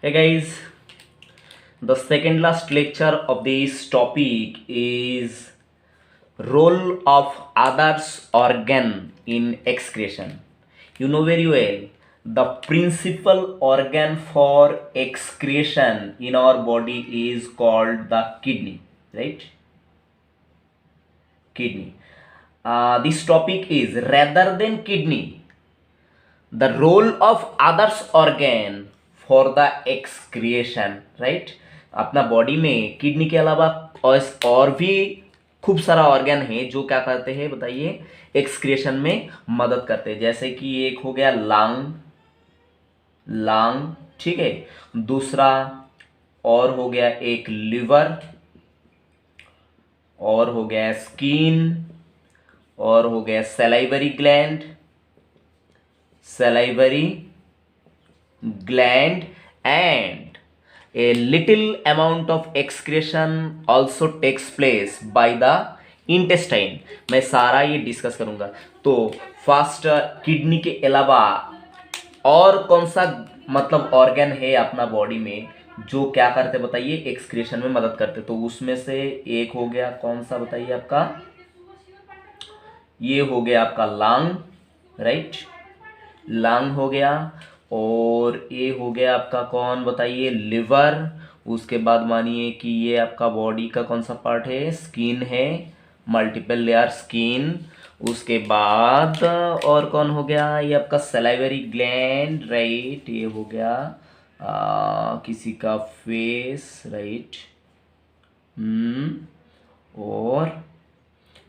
Hey guys, the second last lecture of this topic is role of others organ in excretion. You know very well the principal organ for excretion in our body is called the kidney, right? Kidney. This topic is rather than kidney, the role of others organ for the excretion, right. अपना body में kidney के अलावा और भी खूब सारा organ है जो क्या करते हैं बताइए, एक्सक्रिएशन में मदद करते हैं। जैसे कि एक हो गया लंग, ठीक है। दूसरा और हो गया एक लिवर, और हो गया स्किन, और हो गया salivary gland, and a little amount of excretion also takes place by the intestine। मैं सारा ये डिस्कस करूंगा। तो फर्स्ट, किडनी के अलावा और कौन सा मतलब ऑर्गन है अपना बॉडी में जो क्या करते बताइए, एक्सक्रीशन में मदद करते। तो उसमें से एक हो गया कौन सा बताइए आपका, ये हो गया आपका लंग, राइट। लंग हो गया, और ये हो गया आपका कौन बताइए, लिवर। उसके बाद मानिए कि ये आपका बॉडी का कौन सा पार्ट है, स्किन है, मल्टीपल लेयर स्किन। उसके बाद और कौन हो गया, ये आपका सलाइवरी ग्लैंड, राइट। ये हो गया किसी का फेस, राइट। और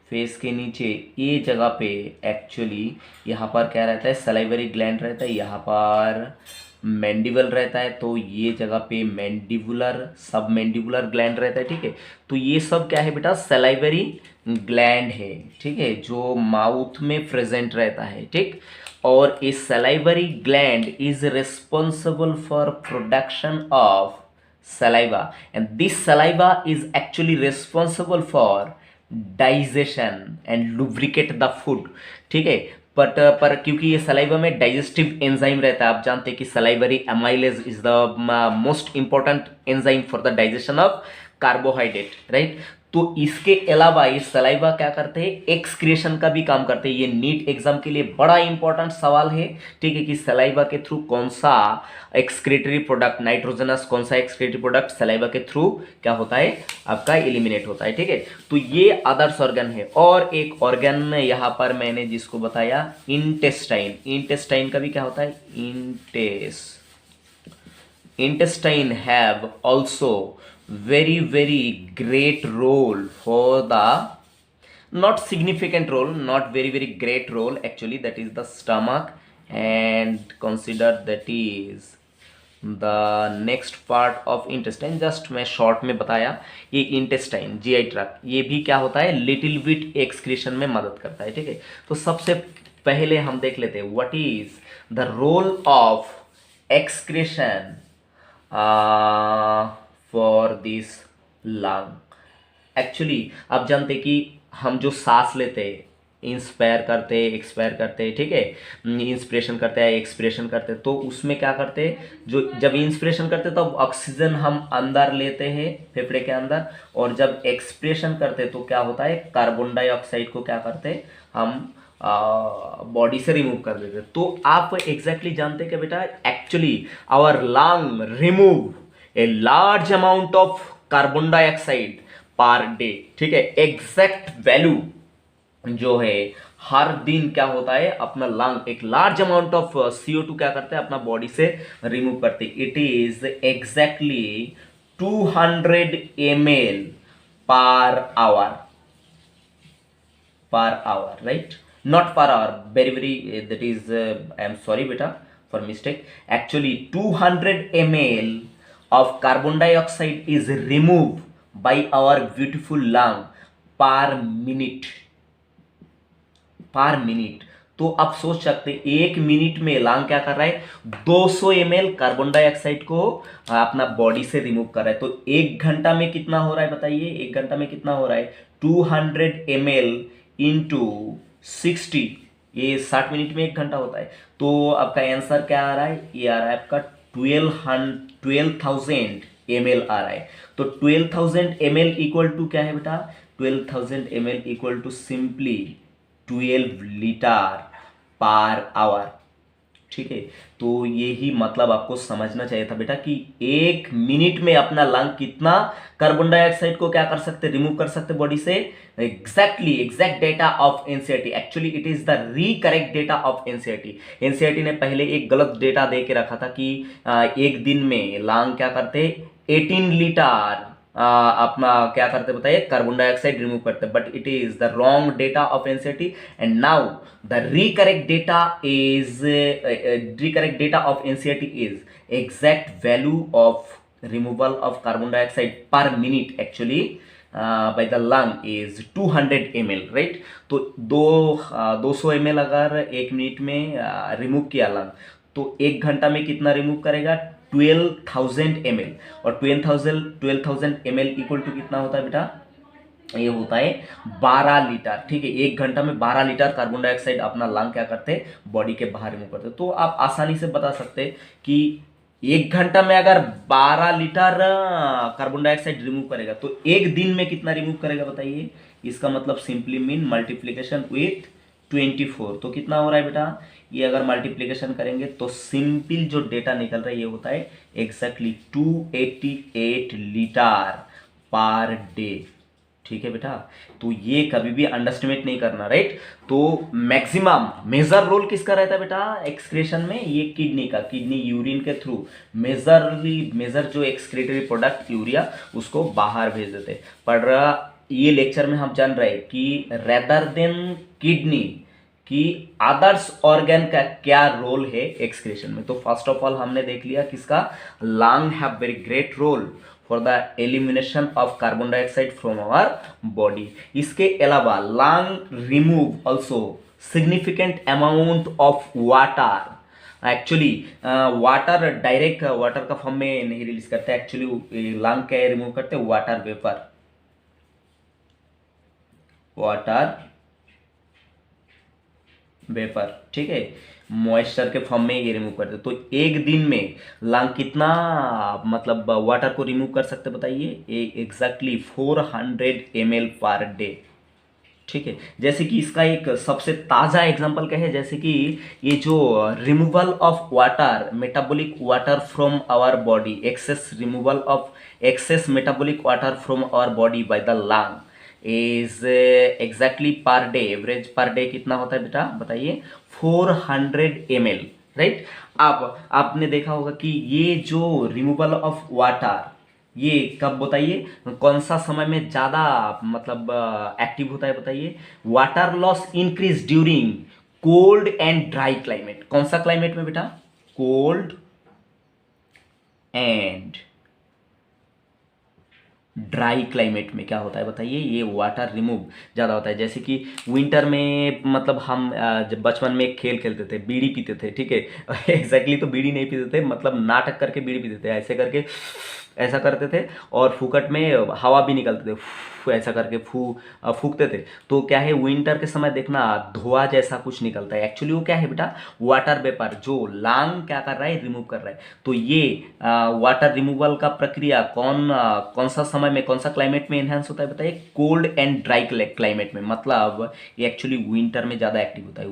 फेस के नीचे ये जगह पे एक्चुअली यहाँ पर क्या रहता है, सलाइवरी ग्लैंड रहता है, यहाँ पर मैंडिबल रहता है। तो ये जगह पे मैंडिबुलर, सब मैंडिबुलर ग्लैंड रहता है, ठीक है। तो ये सब क्या है बेटा, सलाइवरी ग्लैंड है, ठीक है, जो माउथ में प्रेजेंट रहता है, ठीक। और इस salivary gland is responsible for production of saliva, and this saliva is actually responsible for digestion and lubricate the food, ठीक है। बट पर क्योंकि ये सलाइवा में डाइजेस्टिव एंजाइम रहता है, आप जानते हैं कि salivary amylase is the most important enzyme for the digestion of carbohydrate, right. तो इसके अलावा ये सलाइवा क्या करते हैं, एक्सक्रिएशन का भी काम करते हैं। ये नीट एग्जाम के लिए बड़ा इंपॉर्टेंट सवाल है, ठीक है, कि सलाइवा के थ्रू कौन सा एक्सक्रीटरी प्रोडक्ट, नाइट्रोजनस कौन सा एक्सक्रीटरी प्रोडक्ट सलाइवा के थ्रू क्या होता है, आपका एलिमिनेट होता है, ठीक है। तो ये अदर्स ऑर्गन है। और एक ऑर्गन यहाँ पर मैंने जिसको बताया इंटेस्टाइन, इंटेस्टाइन का भी क्या होता है, intestine have also very great role for the, not significant role, not very great role actually, that is the stomach, and consider that is the next part of intestine। Just मैं short में बताया, ये intestine, GI tract, ये भी क्या होता है, little bit excretion में मदद करता है, ठीक है। तो सबसे पहले हम देख लेते हैं what is the role of excretion for this lung. Actually आप जानते कि हम जो सांस लेते हैं, इंस्पायर करते हैं, एक्सपायर करते हैं, ठीक है, इंस्पिरेशन करते हैं, एक्सप्रेशन करते हैं। तो उसमें क्या करते हैं, जो जब इंस्पिरेशन करते हैं तब ऑक्सीजन हम अंदर लेते हैं फेफड़े के अंदर, और जब एक्सप्रेशन करते हैं तो क्या होता है, कार्बन डाइऑक्साइड को क्या करते हैं हम बॉडी से रिमूव कर देते। तो आप एग्जैक्टली जानते हैं कि बेटा actually our lung remove a large amount of carbon dioxide per day, ठीक है। एग्जैक्ट वैल्यू जो है हर दिन क्या होता है, अपना लंग एक लार्ज अमाउंट ऑफ CO2 क्या करते हैं, अपना बॉडी से रिमूव करते हैं। It is exactly 200 ml per hour, right, not per hour, very that is I am sorry beta for mistake, actually 200 ml of carbon dioxide is removed by our beautiful lung per minute, तो आप सोच सकते एक minute में lung क्या कर रहा है, 200 ml कार्बन डाइऑक्साइड को अपना बॉडी से रिमूव कर रहा है। तो एक घंटा में कितना हो रहा है बताइए, एक घंटा में कितना हो रहा है, 200 ml इंटू 60, ये 60 मिनट में एक घंटा होता है। तो आपका आंसर क्या आ रहा है, ये आ रहा है आपका 12,000 ml आ रहा है। तो 12,000 ml इक्वल टू क्या है बेटा? 12,000 ml equal to simply 12 litre per hour. ठीक है, तो यही मतलब आपको समझना चाहिए था बेटा कि 1 मिनट में अपना लंग कितना कार्बन डाइऑक्साइड को क्या कर सकते, रिमूव कर सकते बॉडी से। Exact data of NCERT, actually it is the recorrect data of NCERT. NCERT ने पहले एक गलत डेटा दे के रखा था कि एक दिन में लंग क्या करते, 18 लीटर अपना क्या करते बताइए, कार्बन डाइऑक्साइड रिमूव करते, but it is the wrong data of NCERT. And now the recorrect data of NCERT is exact value of removal of carbon dioxide per minute actually by the lung is 200 ml, right? तो 200 ml अगर 1 minute में remove किया lung, तो 1 घंटा में कितना remove करेगा? 12,000 ml। और 12,000 ml इक्वल टू कितना होता है बेटा? ये होता है 12 लीटर। ठीक है, 1 घंटा में 12 लीटर कार्बन डाइऑक्साइड अपना लंग क्या करते, बॉडी के बाहर रिमूव करते। तो आप आसानी से बता सकते कि 1 घंटा में अगर 12 लीटर कार्बन डाइऑक्साइड रिमूव करेगा तो एक दिन में कितना रिमूव करेगा बताइए। इसका मतलब सिंपली मीन मल्टीप्लीकेशन विथ 24। तो कितना हो रहा है बेटा? ये अगर मल्टीप्लीकेशन करेंगे तो सिंपल जो डेटा निकल रहा है ये होता है एग्जैक्टली 288 लीटर पर डे। ठीक है बेटा, तो ये कभी भी अंडरस्टिमेट नहीं करना, राइट? तो मैक्सिमम मेजर रोल किसका रहता है बेटा एक्सक्रेशन में? ये किडनी का। किडनी यूरिन के थ्रू मेजर जो एक्सक्रेटरी प्रोडक्ट यूरिया उसको बाहर भेज देते। पर ये लेक्चर में हम जान रहे हैं कि रेदर देन किडनी कि अदर्स ऑर्गन का क्या रोल है एक्सक्रेशन में। तो फर्स्ट ऑफ ऑल हमने देख लिया किसका, lung have very great role for the elimination of carbon dioxide from our body. इसके अलावा lung remove also significant amount of water. Actually water direct water का फॉर्म में नहीं रिलीज करते, एक्चुअली लंग क्या रिमूव करते, वाटर वेपर, वाटर वेपर। ठीक है, मॉइस्चर के फॉर्म में ये रिमूव करते। तो एक दिन में लंग कितना मतलब वाटर को रिमूव कर सकते बताइए? एग्जैक्टली 400 ml पर डे। ठीक है, जैसे कि इसका एक सबसे ताज़ा एग्जांपल क्या है, जैसे कि ये जो removal of water, metabolic water from our body, excess removal of excess metabolic water from our body by the lung is exactly per day, average per day कितना होता है बेटा बताइए? 400 ml, राइट? अब आपने देखा होगा कि ये जो रिमूवल ऑफ वाटर ये कब बताइए, कौन सा समय में ज़्यादा मतलब एक्टिव होता है बताइए? Water loss increase during cold and dry climate. कौन सा क्लाइमेट में बेटा? कोल्ड एंड ड्राई क्लाइमेट में क्या होता है बताइए? ये वाटर रिमूव ज़्यादा होता है। जैसे कि विंटर में मतलब हम जब बचपन में एक खेल खेलते थे, बीड़ी पीते थे। ठीक है, एग्जैक्टली तो बीड़ी नहीं पीते थे, मतलब नाटक करके बीड़ी पीते थे, ऐसे करके ऐसा करते थे और फूकट में हवा भी निकलते थे, ऐसा करके फूकते थे। तो क्या है, विंटर के समय देखना धुआं जैसा कुछ निकलता है, एक्चुअली वो क्या है बेटा? वाटर वेपर जो लंग क्या कर रहा है, रिमूव कर रहा है। तो ये वाटर रिमूवल का प्रक्रिया कौन सा समय में, कौन सा क्लाइमेट में एनहांस होता है बताइए? कोल्ड एंड ड्राई क्लाइमेट में। मतलब ये एक्चुअली विंटर में ज़्यादा एक्टिव होता है,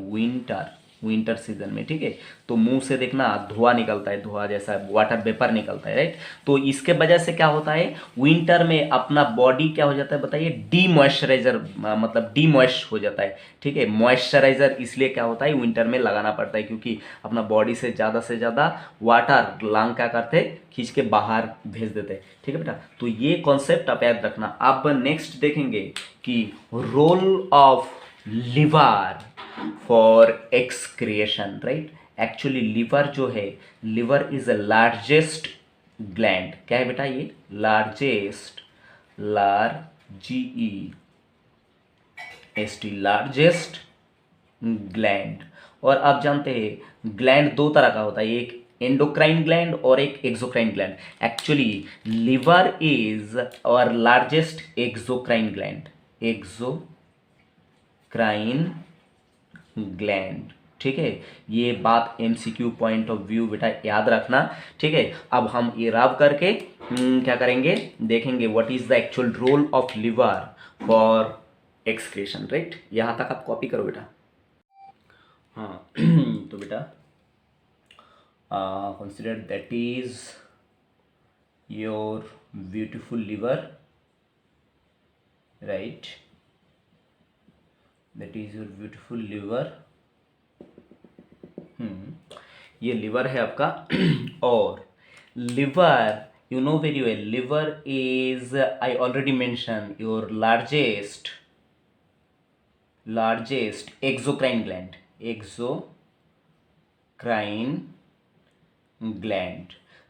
विंटर सीजन में। ठीक है, तो मुंह से देखना धुआं निकलता है, धुआं जैसा वाटर वेपर निकलता है, राइट? तो इसके वजह से क्या होता है, विंटर में अपना बॉडी क्या हो जाता है बताइए? डीमॉइस्चराइजर, मतलब डीमॉइस्ट हो जाता है। ठीक है, मॉइस्चराइजर इसलिए क्या होता है विंटर में लगाना पड़ता है, क्योंकि अपना बॉडी से ज़्यादा वाटर लंग क्या करते, खींच के बाहर भेज देते। ठीक है बेटा, तो ये कॉन्सेप्ट आप याद रखना। अब नेक्स्ट देखेंगे कि role of liver for excretion, right? Actually liver जो है, liver is a largest gland. क्या है बेटा? ये लार्जेस्ट, लार्जेस्ट ग्लैंड। और आप जानते हैं ग्लैंड दो तरह का होता है, एक एंडोक्राइन ग्लैंड और एक exocrine gland. Actually liver is our largest exocrine gland, exocrine gland. ठीक है, ये बात एमसीक्यू पॉइंट ऑफ व्यू बेटा याद रखना। ठीक है, अब हम इराब करके क्या करेंगे, देखेंगे what is the actual role of liver for excretion. Right, यहाँ तक आप कॉपी करो बेटा। हाँ तो बेटा consider that is your beautiful liver, right? That is your beautiful liver. ये लिवर है आपका और liver, you know very well, liver is, I already mentioned, your largest exocrine gland,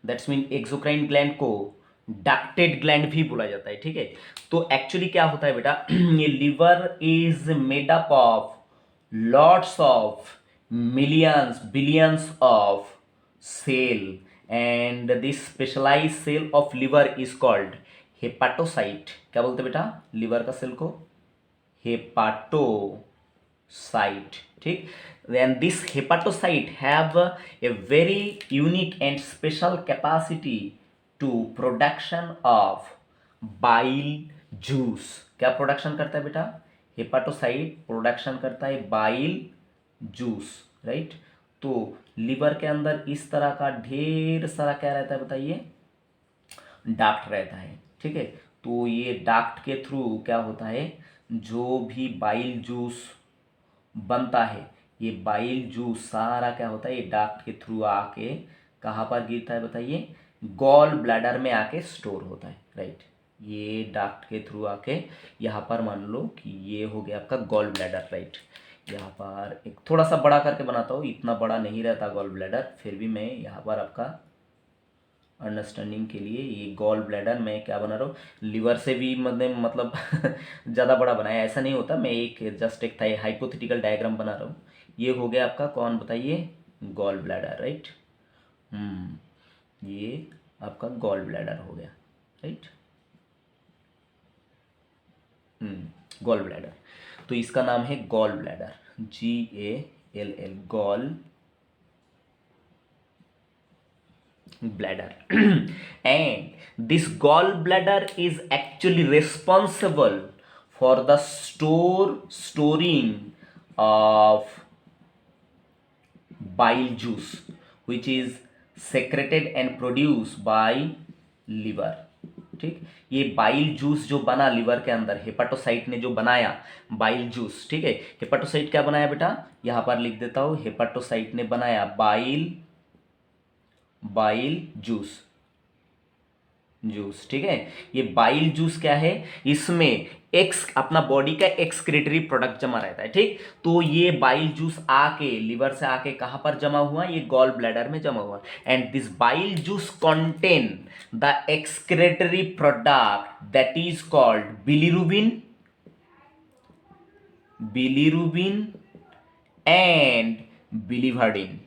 that's mean exocrine gland को ducted gland भी बोला जाता है। ठीक है, तो एक्चुअली क्या होता है बेटा, ये liver is made up of lots of millions billions of cell and this specialise cell of liver is called hepatocyte. क्या बोलते हैं बेटा लिवर का सेल को, हेपाटोसाइट। ठीक, then this hepatocyte have a very unique and special capacity to production of bile juice। क्या production करता है बेटा, हेपाटोसाइट प्रोडक्शन करता है बाइल जूस। राइट, तो लिवर के अंदर इस तरह का ढेर सारा क्या रहता है बताइए, डाक्ट रहता है। ठीक है, तो ये डाक्ट के थ्रू क्या होता है, जो भी बाइल जूस बनता है, ये बाइल जूस सारा क्या होता है, ये डाक्ट के थ्रू आके कहाँ पर गिरता है बताइए, गॉल ब्लैडर में आके स्टोर होता है। राइट, ये डाक्ट के थ्रू आके यहाँ पर मान लो कि ये हो गया आपका गॉल ब्लैडर। राइट, यहाँ पर एक थोड़ा सा बड़ा करके बनाता हूँ, इतना बड़ा नहीं रहता गॉल ब्लैडर, फिर भी मैं यहाँ पर आपका अंडरस्टैंडिंग के लिए ये गॉल ब्लैडर मैं क्या बना रहा हूँ, लिवर से भी मतलब ज़्यादा बड़ा बनाया ऐसा नहीं होता, मैं एक जस्ट एक हाइपोथेटिकल डायग्राम बना रहा हूँ। ये हो गया आपका कौन बताइए, गॉल ब्लैडर। राइट, ये आपका गॉल ब्लैडर हो गया। राइट, गॉल ब्लैडर, तो इसका नाम है gall bladder, GALL, gall bladder and this gallbladder is actually responsible for the storing of bile juice which is secreted and produced by liver। ठीक, ये बाइल जूस जो बना लिवर के अंदर, हेपाटोसाइट ने जो बनाया बाइल जूस। ठीक है, हेपाटोसाइट क्या बनाया बेटा, यहां पर लिख देता हूं, हेपाटोसाइट ने बनाया बाइल जूस। ठीक है, ये बाइल जूस क्या है, इसमें अपना बॉडी का एक्सक्रीटरी प्रोडक्ट जमा रहता है। ठीक, तो ये बाइल जूस आके लिवर से आके कहां पर जमा हुआ, ये गॉल ब्लैडर में जमा हुआ, and this bile juice contain the excretory product that is called bilirubin and biliverdin.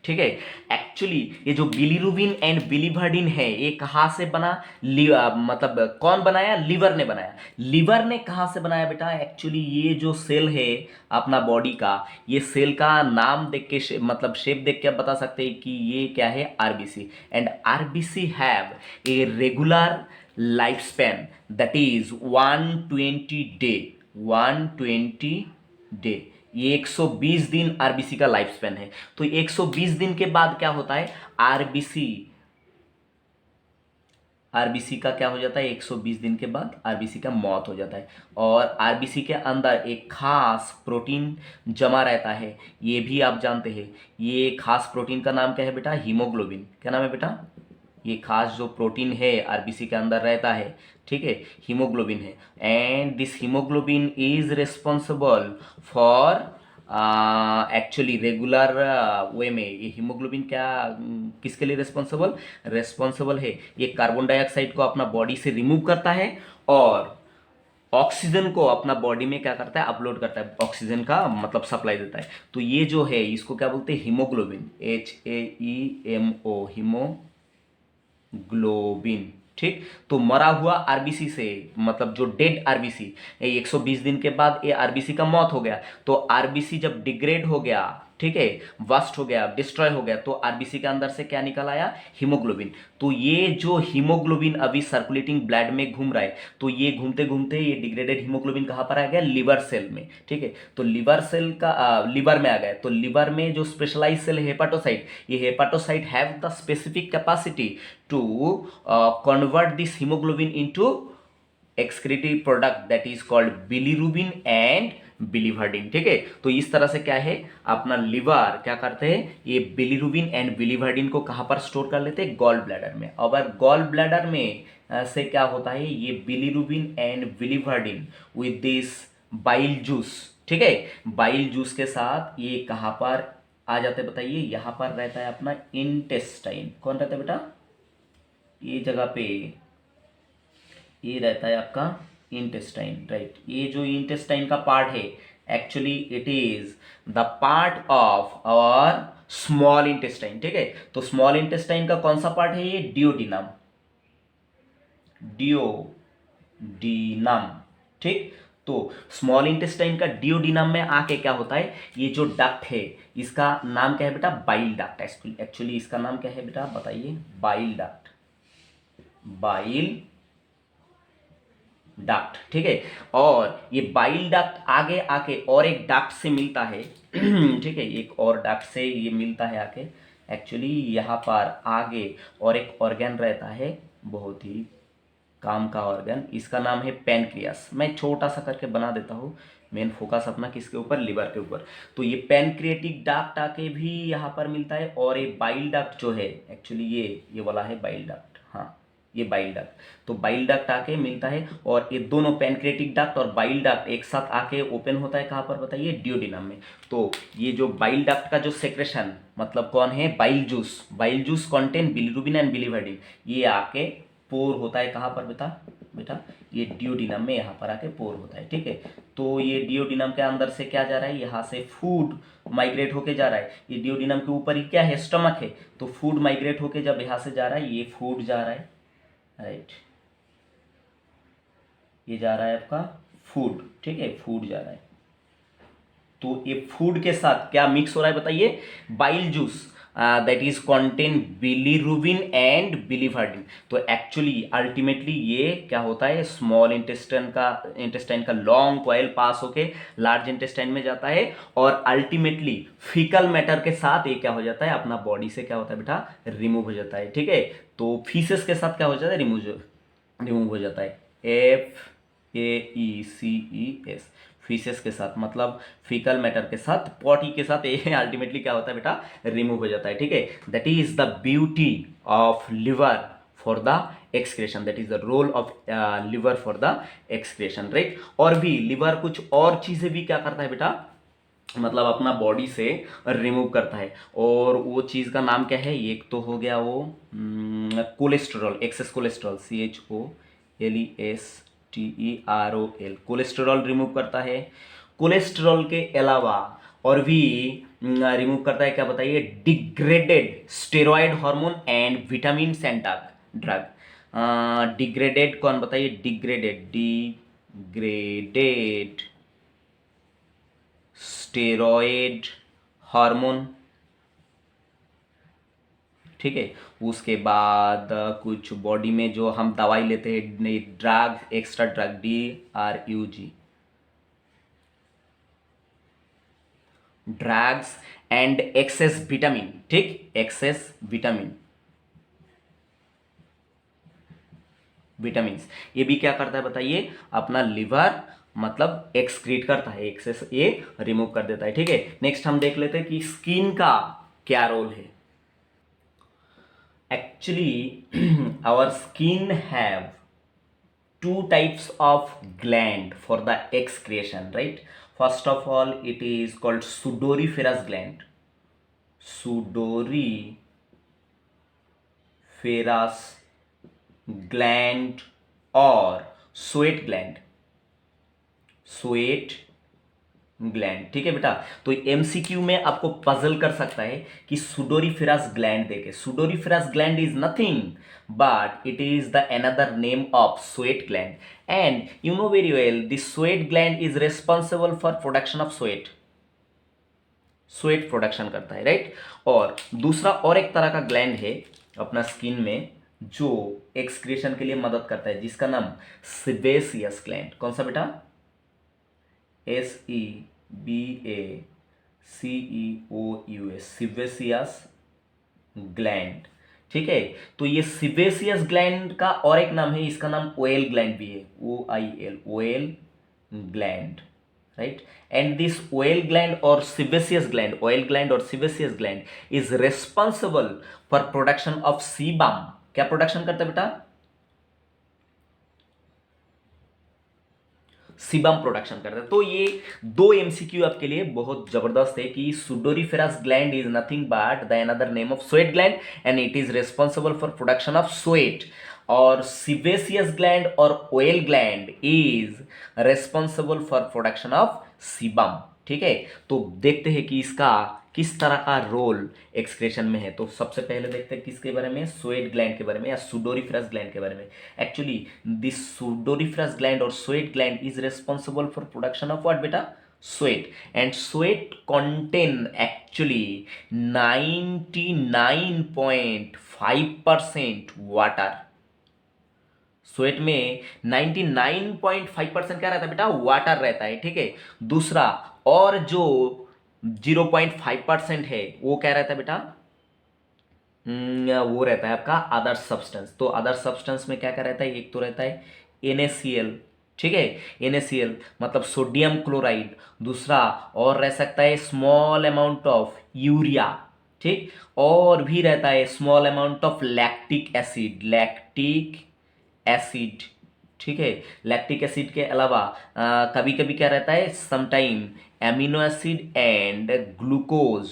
ठीक है, एक्चुअली ये जो बिलीरुबिन एंड बिलीवर्डिन है ये कहाँ से बना, मतलब कौन बनाया, लिवर ने बनाया। लिवर ने कहाँ से बनाया बेटा, एक्चुअली ये जो सेल है अपना बॉडी का, ये सेल का नाम देख के मतलब शेप देख के आप बता सकते हैं कि ये क्या है, RBC. And RBC have a regular life span that is 120 day. ये 120 दिन आरबीसी का लाइफ स्पैन है। तो 120 दिन के बाद क्या होता है, आरबीसी का क्या हो जाता है, 120 दिन के बाद आरबीसी का मौत हो जाता है, और आरबीसी के अंदर एक खास प्रोटीन जमा रहता है, ये भी आप जानते हैं। ये खास प्रोटीन का नाम क्या है बेटा, हीमोग्लोबिन। क्या नाम है बेटा, ये खास जो प्रोटीन है आरबीसी के अंदर रहता है, ठीक है, हीमोग्लोबिन है, and this haemoglobin is responsible for actually regular way में ये हीमोग्लोबिन क्या किसके लिए रिस्पॉन्सिबल है, ये कार्बन डाइऑक्साइड को अपना बॉडी से रिमूव करता है और ऑक्सीजन को अपना बॉडी में क्या करता है, अपलोड करता है, ऑक्सीजन का मतलब सप्लाई देता है। तो ये जो है इसको क्या बोलते हैं, हीमोग्लोबिन, HAEMO, हीमोग्लोबिन। ठीक। तो मरा हुआ आरबीसी से, मतलब जो डेड आरबीसी, 120 दिन के बाद ये आरबीसी का मौत हो गया, तो आरबीसी जब डिग्रेड हो गया, ठीक है, वस्ट हो गया, डिस्ट्रॉय हो गया, तो आरबीसी के अंदर से क्या निकल आया, हीमोग्लोबिन। तो ये जो हीमोग्लोबिन अभी सर्कुलेटिंग ब्लड में घूम रहा है, तो ये घूमते घूमते ये डिग्रेडेड हीमोग्लोबिन कहाँ पर आ गया, लिवर सेल में, ठीक है। तो लिवर सेल का लिवर में आ गया, तो लिवर में जो स्पेशलाइज सेल हेपाटोसाइट, ये hepatocyte have the specific capacity to convert this hemoglobin into excretory product that is called bilirubin and biliverdin, ठीक है। तो इस तरह से क्या है, अपना लिवर क्या करते हैं, ये बिलीरुबिन एंड बिलीवर्डिन को कहां पर स्टोर कर लेते हैं, गॉल ब्लैडर में। और गॉल ब्लैडर में से क्या होता है, ये bilirubin and biliverdin with this bile juice, ठीक है, बाइल जूस के साथ ये कहां पर आ जाते हैं बताइए, यहां पर रहता है अपना इंटेस्टाइन। कौन रहता है बेटा, ये जगह पे ये रहता है आपका इंटेस्टाइन, राइट। ये जो इंटेस्टाइन का पार्ट है, actually it is the part of our small intestine, ठीक है। तो स्मॉल इंटेस्टाइन का कौन सा पार्ट है, ये डिओडिनम, डिओडिनम, ठीक। तो स्मॉल इंटेस्टाइन का डिओडिनम में आके क्या होता है, ये जो डक्ट है इसका नाम क्या है बेटा, बाइल डक्ट। एक्चुअली इसका नाम क्या है बेटा, बताइए, बाइल डक्ट, बाइल डक्ट, ठीक है। और ये बाइल डक्ट आगे आके और एक डक्ट से मिलता है ठीक है, एक और डक्ट से ये मिलता है आके। एक्चुअली यहाँ पर आगे और एक ऑर्गन रहता है, बहुत ही काम का ऑर्गन, इसका नाम है पैनक्रियास। मैं छोटा सा करके बना देता हूँ, मेन फोकस अपना किसके ऊपर, लिवर के ऊपर। तो ये पैनक्रिएटिक डक्ट आके भी यहाँ पर मिलता है, और ये बाइल डक्ट जो है, एक्चुअली ये वाला है बाइल डक्ट, हाँ ये बाइल डक्ट। तो बाइल डक्ट आके मिलता है, और ये दोनों पैनक्रिएटिक डक्ट और बाइल डक्ट एक साथ आके ओपन होता है कहाँ पर बताइए, डिओडिनम में। तो ये जो बाइल डक्ट का जो सेक्रेशन, मतलब कौन है, bile juice, bile juice contain bilirubin and biliverdin, ये आके पोर होता है कहाँ पर बेटा, बेटा ये डिओडिनम में यहाँ पर आके पोर होता है, ठीक है। तो ये डिओडिनम के अंदर से क्या जा रहा है, यहाँ से फूड माइग्रेट होके जा रहा है। ये डिओडिनम के ऊपर ही क्या है, स्टमक है, तो फूड माइग्रेट होके जब यहाँ से जा रहा है, ये फूड जा रहा है, राइट, ये जा रहा है आपका फूड, ठीक है, फूड जा रहा है। तो ये फूड के साथ क्या मिक्स हो रहा है बताइए, bile juice that is contain bilirubin and biliverdin. तो एक्चुअली अल्टीमेटली ये क्या होता है, स्मॉल इंटेस्टाइन का लॉन्ग कॉइल पास होके लार्ज इंटेस्टाइन में जाता है, और अल्टीमेटली फीकल मैटर के साथ ये क्या हो जाता है, अपना बॉडी से क्या होता है बेटा, रिमूव हो जाता है, ठीक है। तो फीसेस के साथ क्या हो जाता है, रिमूव हो जाता है, FAECES, फीसेस के साथ, मतलब फीकल मैटर के साथ, पॉटी के साथ, ये अल्टीमेटली क्या होता है बेटा, रिमूव हो जाता है, ठीक है। That is the beauty of liver for the excretion, that is the role of liver for the excretion, right. और भी लिवर कुछ और चीजें भी क्या करता है बेटा, मतलब अपना बॉडी से रिमूव करता है, और वो चीज़ का नाम क्या है, एक तो हो गया वो cholesterol, excess cholesterol, CHOLESTEROL, cholesterol remove करता है। कोलेस्ट्रॉल के अलावा और भी रिमूव करता है, क्या बताइए, degraded steroid hormone and vitamin and drug. Degraded कौन बताइए, डिग्रेडेड स्टेरॉयड हार्मोन, ठीक है। उसके बाद कुछ बॉडी में जो हम दवाई लेते हैं, drug, extra drug, DRUG, drugs and excess vitamin, ठीक, एक्सेस विटामिन्स, ये भी क्या करता है बताइए, अपना लिवर मतलब एक्सक्रीट करता है, एक्सेस ये रिमूव कर देता है, ठीक है। नेक्स्ट हम देख लेते हैं कि स्किन का क्या रोल है। Actually, our skin have two types of gland for the excretion, right? First of all, it is called sudoriferous gland. Sudoriferous gland or sweat gland. Sweat gland. ठीक है बेटा, तो एमसीक्यू में आपको पजल कर सकता है कि सुडोरीफेरस ग्लैंड देखे। Sudoriferous gland is nothing but it is the another name of sweat gland, and you know very well the sweat gland is responsible for production of sweat। Sweat production करता है, right. और दूसरा और एक तरह का gland है अपना स्किन में जो एक्सक्रीशन के लिए मदद करता है, जिसका नाम सिबेसियस ग्लैंड। कौन सा बेटा? SEBACEOUS, sebaceous gland. ठीक है, तो ये सिबेसियस ग्लैंड का और एक नाम है, इसका नाम ओएल ग्लैंड भी है, OIL, oil gland, right. And this oil gland और सिबेसियस ग्लैंड, ओएल ग्लैंड और sebaceous gland is responsible for production of sebum. क्या प्रोडक्शन करता है बेटा? सीबम प्रोडक्शन करता है। तो ये दो एमसीक्यू आपके लिए बहुत जबरदस्त है कि sudoriferous gland is nothing but the another name of sweat gland and it is responsible for production of sweat, और सिबेसियस ग्लैंड और oil gland is responsible for production of sebum. ठीक है, तो देखते हैं कि इसका किस तरह का रोल एक्सक्रेशन में है। तो सबसे पहले देखते हैं किसके बारे में, स्वेट ग्लैंड के बारे में या सुडोरीफेरस ग्लैंड के बारे में। एक्चुअली दिस सुडोरीफेरस ग्लैंड और sweat gland is responsible for production of what बेटा? sweat, and sweat contain actually 99.5% water। Sweat में 99.5% क्या रहता है बेटा? वाटर रहता है। ठीक है, दूसरा और जो 0.5% है वो क्या रहता है बेटा? वो रहता है आपका अदर सब्सटेंस। तो अदर सब्सटेंस में क्या क्या रहता है? एक तो रहता है NaCl। ठीक है, NaCl मतलब सोडियम क्लोराइड। दूसरा और रह सकता है स्मॉल अमाउंट ऑफ यूरिया। ठीक, और भी रहता है small amount of lactic acid, lactic acid. ठीक है, लैक्टिक एसिड के अलावा कभी कभी क्या रहता है? Sometime amino acid and glucose,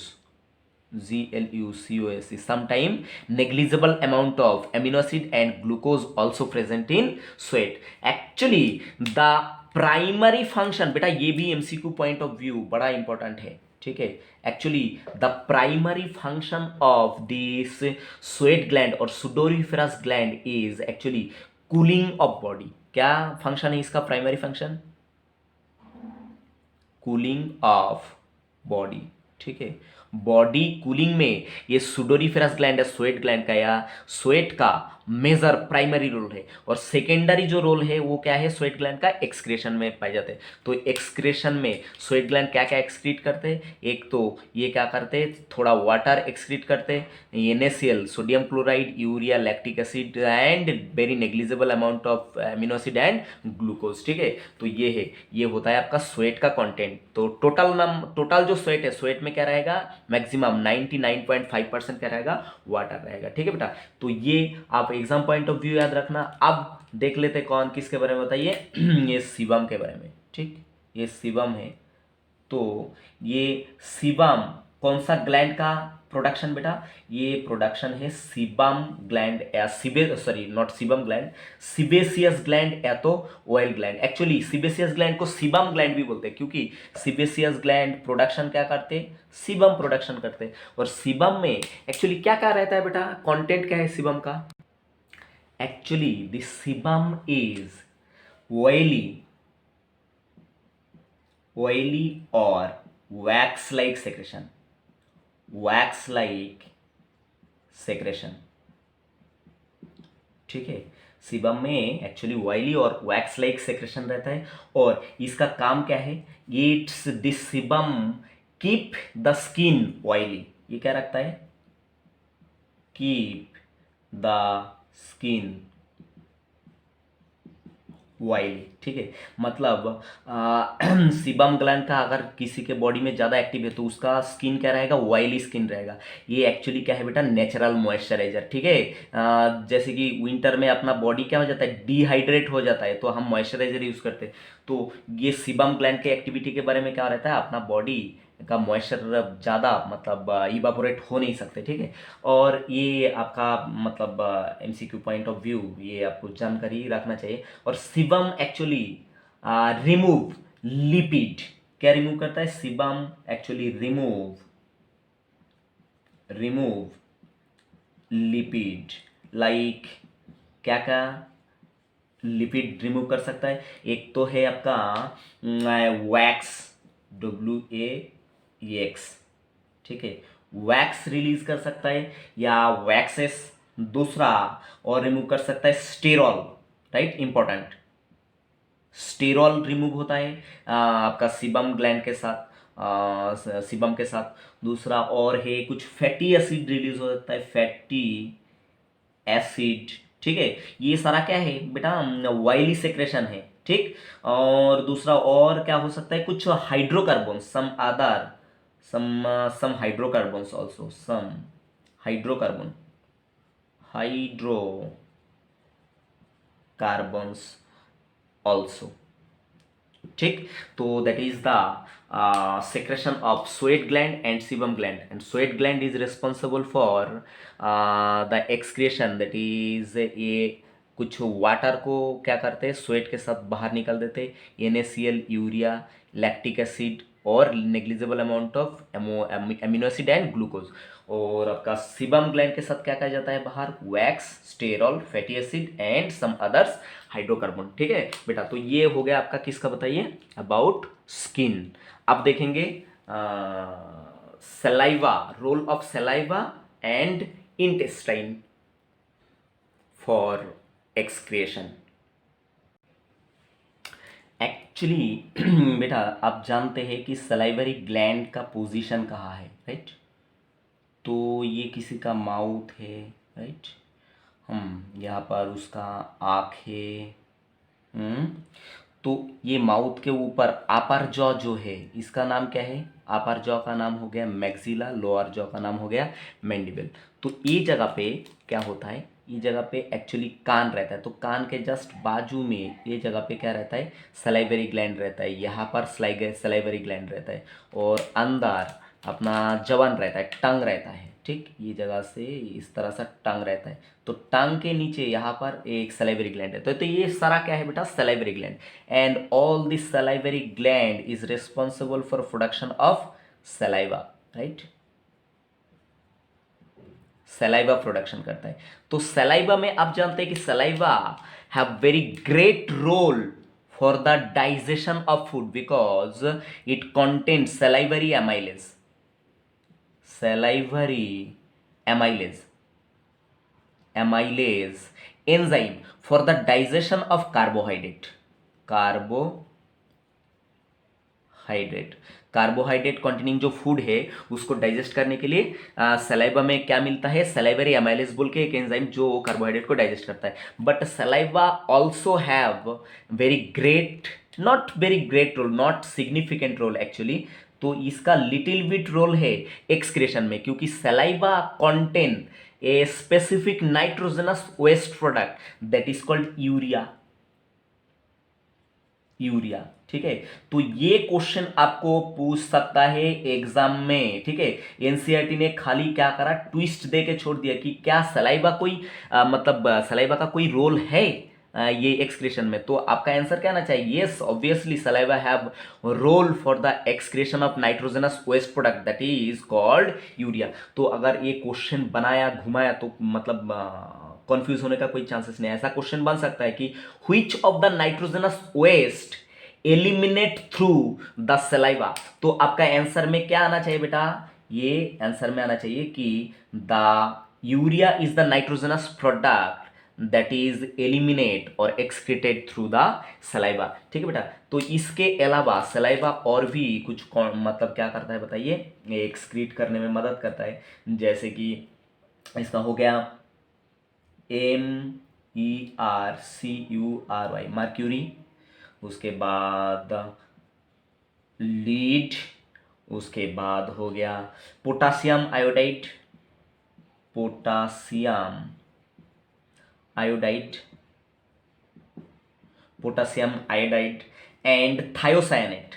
GLUCOS, sometime negligible amount of amino acid and glucose also present in sweat। Actually the primary function, बेटा ये भी MCQ पॉइंट ऑफ व्यू बड़ा इंपॉर्टेंट है। ठीक है, actually the primary function of this sweat gland और sudoriferous gland is actually cooling of body. क्या function है इसका? Primary function cooling of body. ठीक है, बॉडी कूलिंग में ये सुडोरीफेरस ग्लैंड है स्वेट ग्लैंड का या स्वेट का मेजर प्राइमरी रोल है, और सेकेंडरी जो रोल है वो क्या है? स्वेट ग्लैंड का एक्सक्रेशन में पाए जाते हैं। तो एक्सक्रेशन में स्वेट ग्लैंड क्या क्या एक्सक्रीट करते हैं? एक तो ये क्या करते हैं? थोड़ा वाटर एक्सक्रीट करते हैं, NaCl, sodium chloride, urea, lactic acid and very negligible amount of amino acid and glucose. ठीक है, तो ये है, ये होता है आपका स्वेट का कंटेंट। तो टोटल जो स्वेट है, स्वेट में क्या रहेगा? मैक्सिमम 99.5% क्या रहेगा? वाटर रहेगा। ठीक है बेटा, तो ये आप एग्जाम पॉइंट ऑफ व्यू याद रखना। अब देख लेते कौन किसके बारे में बताइए। ये सीबम के बारे में। ठीक, ये सीबम है। तो ये सीबम कौन सा ग्लैंड का प्रोडक्शन बेटा? ये प्रोडक्शन है सीबम ग्लैंड या sorry not sebum gland, sebaceous gland या तो oil gland. Actually sebaceous gland को सीबम ग्लैंड भी बोलते हैं क्योंकि सिबेसियस ग्लैंड प्रोडक्शन क्या करते हैं? सीबम प्रोडक्शन करते हैं। और सीबम में एक्चुअली क्या क्या रहता है बेटा? कंटेंट क्या है सीबम का? Actually this sebum is oily or wax like secretion, wax like secretion। ठीक है, सीबम में एक्चुअली ऑयली और वैक्स लाइक सेक्रेशन रहता है, और इसका काम क्या है? It's this sebum keep the skin oily. ये क्या रखता है? Keep the skin oily. ठीक है, मतलब सीबम ग्लैंड का अगर किसी के बॉडी में ज़्यादा एक्टिव है तो उसका स्किन क्या रहेगा? ऑयली स्किन रहेगा। ये एक्चुअली क्या है बेटा? Natural moisturiser. ठीक है, जैसे कि विंटर में अपना बॉडी क्या हो जाता है? डिहाइड्रेट हो जाता है, तो हम मॉइस्चराइजर यूज़ करते हैं। तो ये सीबम ग्लैंड के एक्टिविटी के बारे में क्या रहता है? अपना बॉडी का मॉइस्चर ज़्यादा मतलब इवापोरेट हो नहीं सकते। ठीक है, और ये आपका मतलब MCQ पॉइंट ऑफ व्यू ये आपको जानकारी रखना चाहिए। और सीबम एक्चुअली रिमूव लिपिड। क्या रिमूव करता है? Sebum actually remove lipid, like क्या क्या लिपिड रिमूव कर सकता है? एक तो है आपका वैक्स, WAX, ठीक है, वैक्स रिलीज कर सकता है या वैक्सेस। दूसरा और रिमूव कर सकता है sterol, right, important, sterol remove होता है आपका सीबम ग्लैंड के साथ, सीबम के साथ। दूसरा और है कुछ फैटी एसिड रिलीज हो सकता है, फैटी एसिड, ठीक है। ये सारा क्या है बेटा? वाइली सेक्रेशन है, ठीक। और दूसरा और क्या हो सकता है? कुछ हाइड्रोकार्बन्स, सम अदर, सम हाइड्रोकार्बन्स ऑल्सो, सम हाइड्रोकार्बन, हाइड्रोकार्बन्स ऑल्सो, ठीक। तो that is the secretion of sweat gland and sebum gland, and sweat gland is responsible for the excretion, that is ये कुछ वाटर को क्या करते हैं, स्वेट के साथ बाहर निकाल देते हैं, NaCl, यूरिया, लैक्टिक एसिड और negligible amount of amino acid and glucose. और आपका सीबम ग्लैंड के साथ क्या कहा जाता है बाहर? Wax, sterol, fatty acid and some others hydrocarbon, ठीक है बेटा। तो ये हो गया आपका किसका, बताइए, अबाउट स्किन। अब देखेंगे saliva, role of saliva and intestine for excretion. Actually बेटा आप जानते हैं कि सलाइवरी ग्लैंड का पोजीशन कहाँ है, राइट? तो ये किसी का माउथ है, राइट, यहाँ पर उसका आँख है, तो ये माउथ के ऊपर अपर जॉ जो है इसका नाम क्या है? अपर जॉ का नाम हो गया मैक्सिला, लोअर जॉ का नाम हो गया मैंडिबल। तो ये जगह पे क्या होता है? ये जगह पे एक्चुअली कान रहता है, तो कान के जस्ट बाजू में ये जगह पे क्या रहता है? सलाइवरी ग्लैंड रहता है, यहाँ पर सलाइवरी ग्लैंड रहता है, और अंदर अपना जवान रहता है, टंग रहता है, ठीक। ये जगह से इस तरह से टंग रहता है, तो टंग के नीचे यहाँ पर एक सलाइवरी ग्लैंड है। तो ये सारा क्या है बेटा? Salivary gland, and all this salivary gland is responsible for production of saliva, right, saliva production करता है। तो सलाइवा में आप जानते हैं कि saliva have very great role for the digestion of food because it contains salivary amylase, salivary amylase enzyme for the digestion of carbohydrate containing जो food है उसको डाइजेस्ट करने के लिए सलाइवा में क्या मिलता है? सलाइवरी एमाइलेज बोल के एक एंजाइम जो कार्बोहाइड्रेट को डाइजेस्ट करता है। But saliva also have very great, not very great role, not significant role actually. तो इसका लिटिल बिट रोल है एक्सक्रेशन में, क्योंकि saliva contain a specific nitrogenous waste product that is called urea, ठीक है। तो ये क्वेश्चन आपको पूछ सकता है एग्जाम में, ठीक है। एनसीईआरटी ने खाली क्या करा? ट्विस्ट दे के छोड़ दिया कि क्या सलाइवा कोई मतलब सलाइवा का कोई रोल है ये एक्सक्रेशन में। तो आपका आंसर क्या आना चाहिए? Yes, obviously saliva have role for the excretion of nitrogenous waste product that is called urea. तो अगर ये क्वेश्चन बनाया घुमाया तो मतलब कंफ्यूज होने का कोई चांसेस नहीं है। ऐसा क्वेश्चन बन सकता है कि which of the nitrogenous waste eliminate through the saliva. तो आपका आंसर में क्या आना चाहिए बेटा? ये आंसर में आना चाहिए कि the urea is the nitrogenous product that is eliminate और एक्सक्रीटेड थ्रू द सलाइवा, ठीक है बेटा। तो इसके अलावा सलाइवा और भी कुछ मतलब क्या करता है बताइए? एक्सक्रीट करने में मदद करता है, जैसे कि इसका हो गया MERCURY, मर्क्यूरी, उसके बाद लीड, उसके बाद हो गया potassium iodide, potassium iodide and thiocyanate,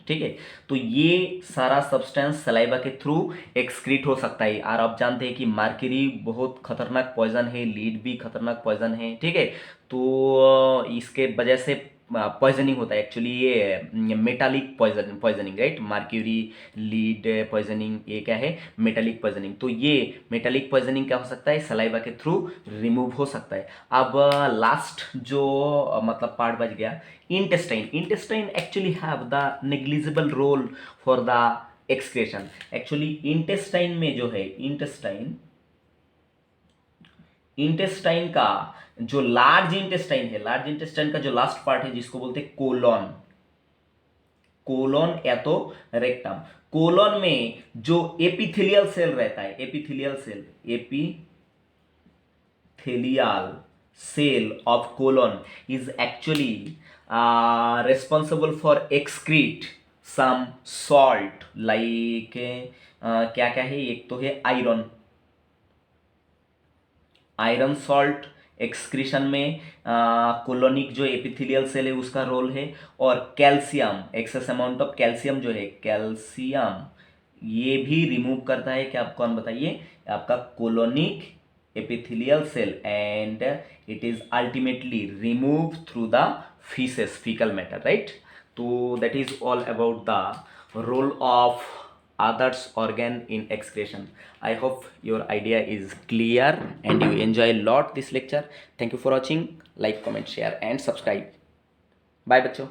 ठीक है। तो ये सारा सब्सटेंस सलाइवा के थ्रू एक्सक्रीट हो सकता है। और आप जानते हैं कि मर्क्यूरी बहुत खतरनाक पॉइजन है, लीड भी खतरनाक पॉइजन है, ठीक है। तो इसके वजह से पॉइजनिंग होता है एक्चुअली, ये metallic poisoning right, mercury lead poisoning, ये क्या है, मेटालिक पॉइजनिंग। तो ये मेटालिक पॉइजनिंग क्या हो सकता है, सलाइवा के थ्रू रिमूव हो सकता है। अब लास्ट जो मतलब पार्ट बच गया, intestine. Intestine actually have the negligible role for the excretion. Actually intestine में जो है, इंटेस्टाइन का जो लार्ज इंटेस्टाइन है, लार्ज इंटेस्टाइन का जो लास्ट पार्ट है जिसको बोलते हैं कोलॉन, कोलॉन या तो रेक्टम। कोलॉन में जो एपिथेलियल सेल रहता है, epithelial cell of colon is actually responsible for excrete some salt like क्या क्या है, एक तो है आयरन सॉल्ट एक्सक्रीशन में कोलोनिक जो एपिथेलियल सेल है उसका रोल है, और calcium, excess amount of calcium जो है, कैल्शियम ये भी रिमूव करता है, क्या आप कौन बताइए, आपका colonic epithelial cell, and it is ultimately remove through the faeces, faecal matter right. तो that is all about the role of others organ in excretion. I hope your idea is clear and you enjoy a lot this lecture. Thank you for watching. Like, comment, share and subscribe. Bye बच्चों.